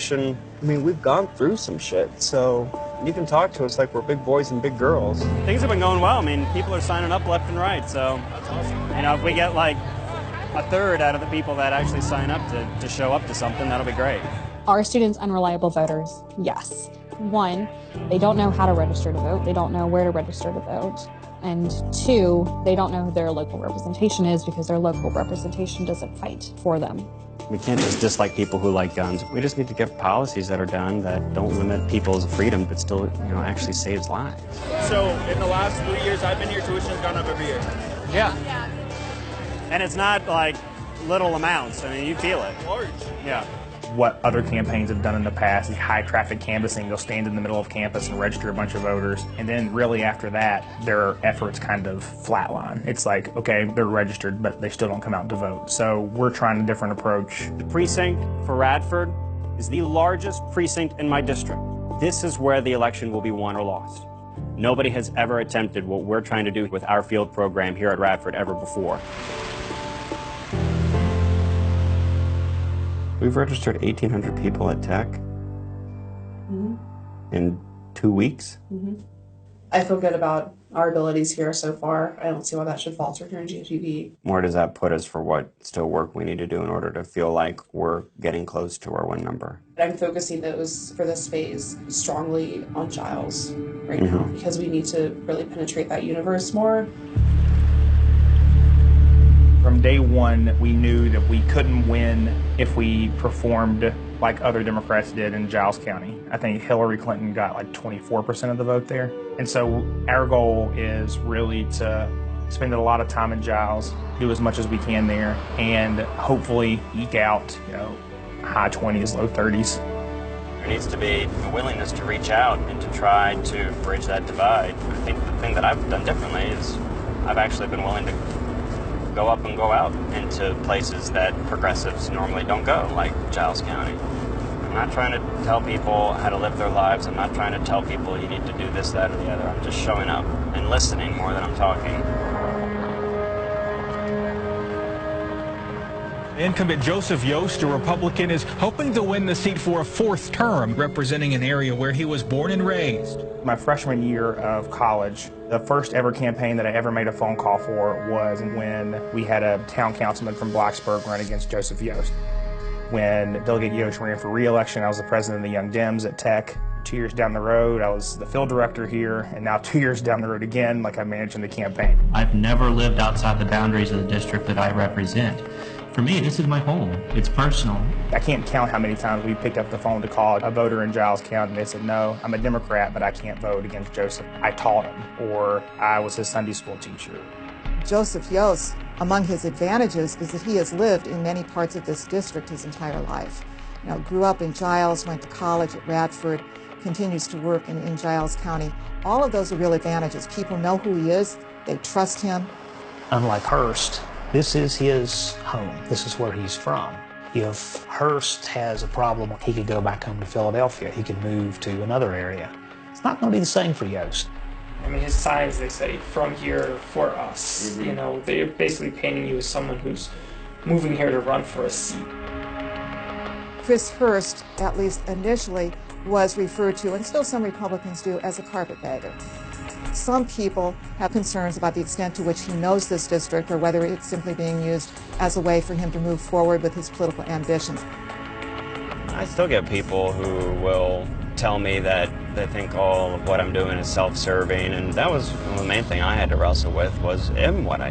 I mean, we've gone through some shit, so you can talk to us like we're big boys and big girls. Things have been going well. I mean, people are signing up left and right, so that's awesome. You know, if we get like a third out of the people that actually sign up to show up to something, that'll be great. Are students unreliable voters? Yes. One, they don't know how to register to vote. They don't know where to register to vote. And two, they don't know who their local representation is because their local representation doesn't fight for them. We can't just dislike people who like guns. We just need to get policies that are done that don't limit people's freedom, but still, you know, actually saves lives. So in the last 3 years I've been here, tuition's gone up every year. Yeah. And it's not like little amounts. I mean, you feel it. Large. Yeah. What other campaigns have done in the past is high traffic canvassing. They'll stand in the middle of campus and register a bunch of voters. And then really after that, their efforts kind of flatline. It's like, okay, they're registered, but they still don't come out to vote. So we're trying a different approach. The precinct for Radford is the largest precinct in my district. This is where the election will be won or lost. Nobody has ever attempted what we're trying to do with our field program here at Radford ever before. We've registered 1,800 people at Tech in 2 weeks. I feel good about our abilities here so far. I don't see why that should falter here in GTV. Where does that put us for what still work we need to do in order to feel like we're getting close to our win number? I'm focusing those for this phase strongly on Giles right now because we need to really penetrate that universe more. From day one, we knew that we couldn't win if we performed like other Democrats did in Giles County. I think Hillary Clinton got like 24% of the vote there. And so our goal is really to spend a lot of time in Giles, do as much as we can there, and hopefully eke out, you know, high 20s, low 30s. There needs to be a willingness to reach out and to try to bridge that divide. I think the thing that I've done differently is I've actually been willing to go up and go out into places that progressives normally don't go, like Giles County. I'm not trying to tell people how to live their lives. I'm not trying to tell people you need to do this, that, or the other. I'm just showing up and listening more than I'm talking. Incumbent Joseph Yost, a Republican, is hoping to win the seat for a fourth term, representing an area where he was born and raised. My freshman year of college, the first ever campaign that I ever made a phone call for was when we had a town councilman from Blacksburg run against Joseph Yost. When Delegate Yost ran for re-election, I was the president of the Young Dems at Tech. 2 years down the road, I was the field director here, and now 2 years down the road again, like I'm managing the campaign. I've never lived outside the boundaries of the district that I represent. For me, this is my home. It's personal. I can't count how many times we picked up the phone to call a voter in Giles County, and they said, no, I'm a Democrat, but I can't vote against Joseph. I taught him, or I was his Sunday school teacher. Joseph Yost, among his advantages is that he has lived in many parts of this district his entire life. You know, grew up in Giles, went to college at Radford, continues to work in Giles County. All of those are real advantages. People know who he is, they trust him. Unlike Hearst, this is his home. This is where he's from. If Hearst has a problem, he could go back home to Philadelphia. He could move to another area. It's not going to be the same for Yost. I mean, his signs, they say, from here for us. You know, they're basically painting you as someone who's moving here to run for a seat. Chris Hearst, at least initially, was referred to, and still some Republicans do, as a carpetbagger. Some people have concerns about the extent to which he knows this district or whether it's simply being used as a way for him to move forward with his political ambitions. I still get people who will tell me that they think all of what I'm doing is self-serving, and that was the main thing I had to wrestle with was, am what I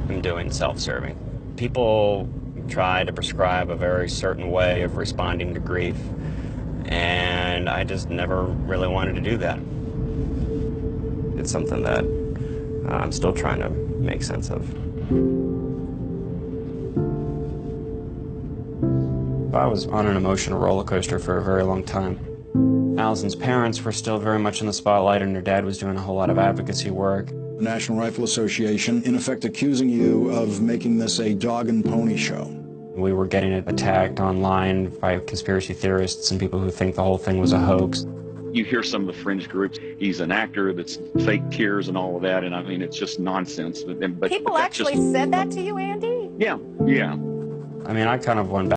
am doing self-serving? People try to prescribe a very certain way of responding to grief, and I just never really wanted to do that. It's something that I'm still trying to make sense of. I was on an emotional roller coaster for a very long time. Allison's parents were still very much in the spotlight, and her dad was doing a whole lot of advocacy work. The National Rifle Association, in effect, accusing you of making this a dog and pony show. We were getting attacked online by conspiracy theorists and people who think the whole thing was a hoax. You hear some of the fringe groups, he's an actor that's fake tears and all of that, and I mean, it's just nonsense. People actually said that to you, Andy? Yeah. I mean, I kind of went back